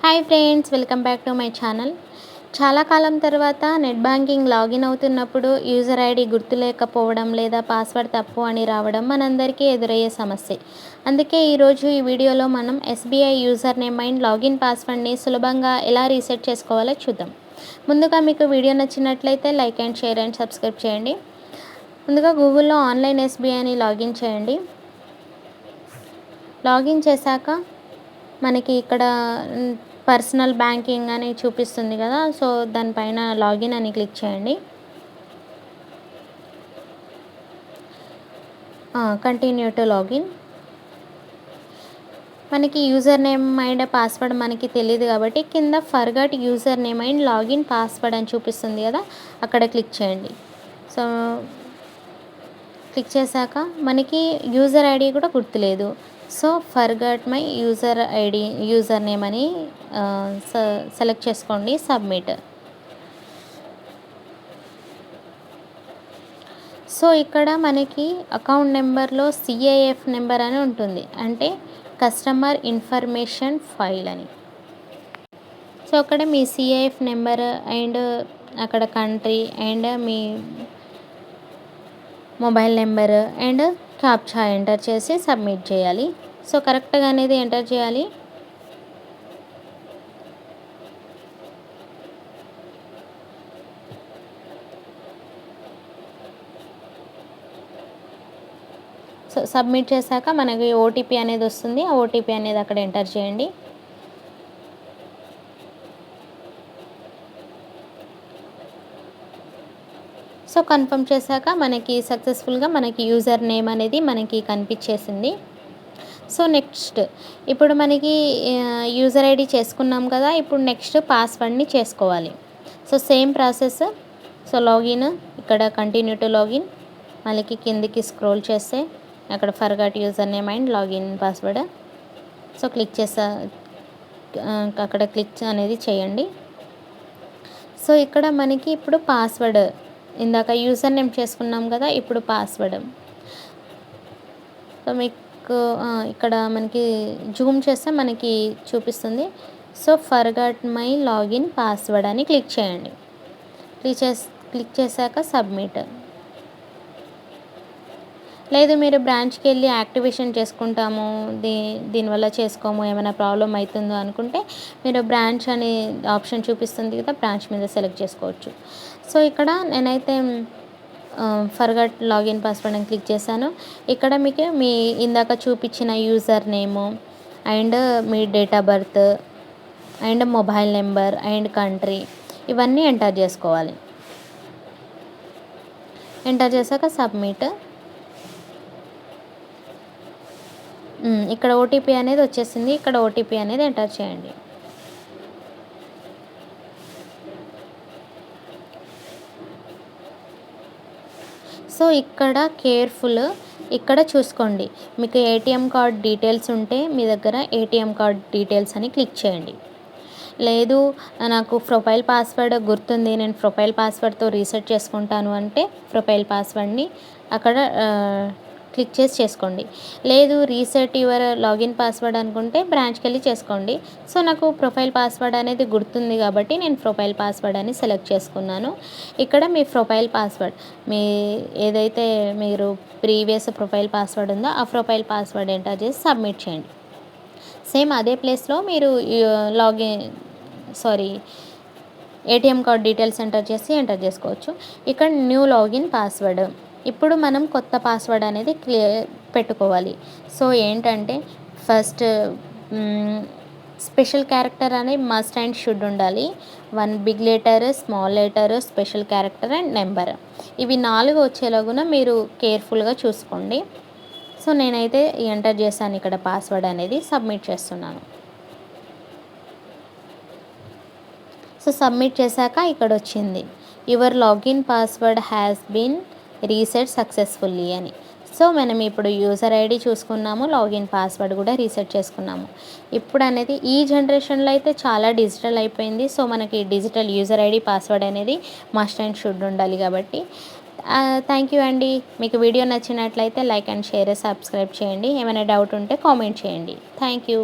Hi friends, welcome back to my channel. చాలా కాలం తర్వాత net banking login అవుతున్నప్పుడు user ID గుర్తులేకపోవడం లేదా పాస్వర్డ్ తప్పు అని రావడం మనందరికీ ఎదురయ్యే సమస్య. అందుకే ఈరోజు ఈ వీడియోలో మనం SBI user name and login పాస్వర్డ్ని సులభంగా ఎలా రీసెట్ చేసుకోవాలో చూద్దాం. ముందుగా మీకు వీడియో నచ్చినట్లయితే like and share and subscribe చేయండి. ముందుగా గూగుల్లో ఆన్లైన్ ఎస్బీఐ అని లాగిన్ చేయండి. లాగిన్ చేశాక మనకి ఇక్కడ పర్సనల్ బ్యాంకింగ్ అని చూపిస్తుంది కదా, సో దానిపైన లాగిన్ అని క్లిక్ చేయండి. Continue to login. మనకి యూజర్ నేమ్ అండ్ పాస్వర్డ్ మనకి తెలియదు కాబట్టి కింద forgot user name and login password అని చూపిస్తుంది కదా, అక్కడ క్లిక్ చేయండి. సో క్లిక్ చేశాక మనకి యూజర్ ఐడి కూడా గుర్తులేదు. So forgot my user name అని సెలెక్ట్ చేసుకోండి. సబ్మిట్. సో ఇక్కడ మనకి అకౌంట్ నెంబర్లో సిఐఎఫ్ నెంబర్ అని ఉంటుంది, అంటే కస్టమర్ ఇన్ఫర్మేషన్ ఫైల్ అని. సో అక్కడ మీ సిఐఎఫ్ నెంబర్ అండ్ అక్కడ country and me mobile number and captcha enter చేసి సబ్మిట్ చేయాలి. సో కరెక్ట్గా అనేది ఎంటర్ చేయాలి. సో సబ్మిట్ చేశాక మనకి ఓటీపీ అనేది వస్తుంది. ఆ ఓటీపీ అనేది అక్కడ ఎంటర్ చేయండి. సో కన్ఫర్మ్ చేశాక మనకి సక్సెస్ఫుల్గా మనకి యూజర్ నేమ్ అనేది మనకి కనిపించేసింది. సో నెక్స్ట్ ఇప్పుడు మనకి యూజర్ ఐడి చేసుకున్నాం కదా, ఇప్పుడు నెక్స్ట్ పాస్వర్డ్ని చేసుకోవాలి. So same process. So login, ఇక్కడ కంటిన్యూ టు లాగిన్. మనకి కిందికి స్క్రోల్ చేస్తే అక్కడ forgot user name and login password. So click అక్కడ క్లిక్ అనేది చేయండి. సో ఇక్కడ మనకి ఇప్పుడు పాస్వర్డ్, ఇందాక యూజర్ నేమ్ చేసుకున్నాం కదా, ఇప్పుడు పాస్వర్డ్. సో మీకు ఇక్కడ మనకి జూమ్ చేస్తే మనకి చూపిస్తుంది. So forgot my login password అని క్లిక్ చేయండి. క్లిక్ చేశాక సబ్మిట్. లేదు మీరు బ్రాంచ్కి వెళ్ళి యాక్టివేషన్ చేసుకుంటాము, దీనివల్ల చేసుకోము, ఏమైనా ప్రాబ్లం అవుతుందో అనుకుంటే మీరు బ్రాంచ్ అనే ఆప్షన్ చూపిస్తుంది కదా, బ్రాంచ్ మీద సెలెక్ట్ చేసుకోవచ్చు. సో ఇక్కడ నేనైతే ఫర్గాట్ లాగిన్ పాస్వర్డ్ అని క్లిక్ చేశాను. ఇక్కడ మీకు మీ ఇందాక చూపించిన user name and me date of birth and mobile number and country ఇవన్నీ ఎంటర్ చేసుకోవాలి. ఎంటర్ చేశాక సబ్మిట్. ఇక్కడ ఓటీపీ అనేది వచ్చేసింది. ఇక్కడ ఓటీపీ అనేది ఎంటర్ చేయండి. సో ఇక్కడ కేర్ఫుల్, ఇక్కడ చూసుకోండి. మీకు ఏటీఎం కార్డ్ డీటెయిల్స్ ఉంటే మీ దగ్గర ఏటీఎం కార్డ్ డీటెయిల్స్ అని క్లిక్ చేయండి. లేదు నాకు ప్రొఫైల్ పాస్వర్డ్ గుర్తుంది, నేను ప్రొఫైల్ పాస్వర్డ్తో రీసెట్ చేసుకుంటాను అంటే ప్రొఫైల్ పాస్వర్డ్ని అక్కడ క్లిక్ చేసి చేసుకోండి. లేదు రీసెట్ యువర్ లాగిన్ పాస్వర్డ్ అనుకుంటే బ్రాంచ్కి వెళ్ళి చేసుకోండి. సో నాకు ప్రొఫైల్ పాస్వర్డ్ అనేది గుర్తుంది కాబట్టి నేను ప్రొఫైల్ పాస్వర్డ్ అని సెలెక్ట్ చేసుకున్నాను. ఇక్కడ మీ ప్రొఫైల్ పాస్వర్డ్, మీ ఏదైతే మీరు ప్రీవియస్ ప్రొఫైల్ పాస్వర్డ్ ఉందో ఆ ప్రొఫైల్ పాస్వర్డ్ ఎంటర్ చేసి సబ్మిట్ చేయండి. సేమ్ అదే ప్లేస్లో మీరు ఏటీఎం కార్డ్ డీటెయిల్స్ ఎంటర్ చేసుకోవచ్చు. ఇక్కడ న్యూ లాగిన్ పాస్వర్డ్. ఇప్పుడు మనం కొత్త పాస్వర్డ్ అనేది పెట్టుకోవాలి. సో ఏంటంటే ఫస్ట్ స్పెషల్ క్యారెక్టర్ అనేది మస్ట్ అండ్ షుడ్ ఉండాలి. 1 big letter, small letter, special character and number. ఇవి 4 వచ్చేలాగున మీరు కేర్ఫుల్గా చూసుకోండి. సో నేనైతే ఎంటర్ చేశాను ఇక్కడ పాస్వర్డ్ అనేది, సబ్మిట్ చేస్తున్నాను. సో సబ్మిట్ చేశాక ఇక్కడ వచ్చింది your login password has been reset successfully అని. సో మనం ఇప్పుడు యూజర్ ఐడి చూసుకున్నాము, లాగిన్ పాస్వర్డ్ కూడా రీసెట్ చేసుకున్నాము. ఇప్పుడు అనేది ఈ జనరేషన్లో అయితే చాలా డిజిటల్ అయిపోయింది. సో మనకి డిజిటల్ యూజర్ ఐడి పాస్వర్డ్ అనేది మస్ట్ అండ్ షుడ్ ఉండాలి కాబట్టి. థ్యాంక్ యూ అండి. మీకు వీడియో నచ్చినట్లయితే లైక్ అండ్ షేర్, సబ్స్క్రైబ్ చేయండి. ఏమైనా డౌట్ ఉంటే కామెంట్ చేయండి. Thank you.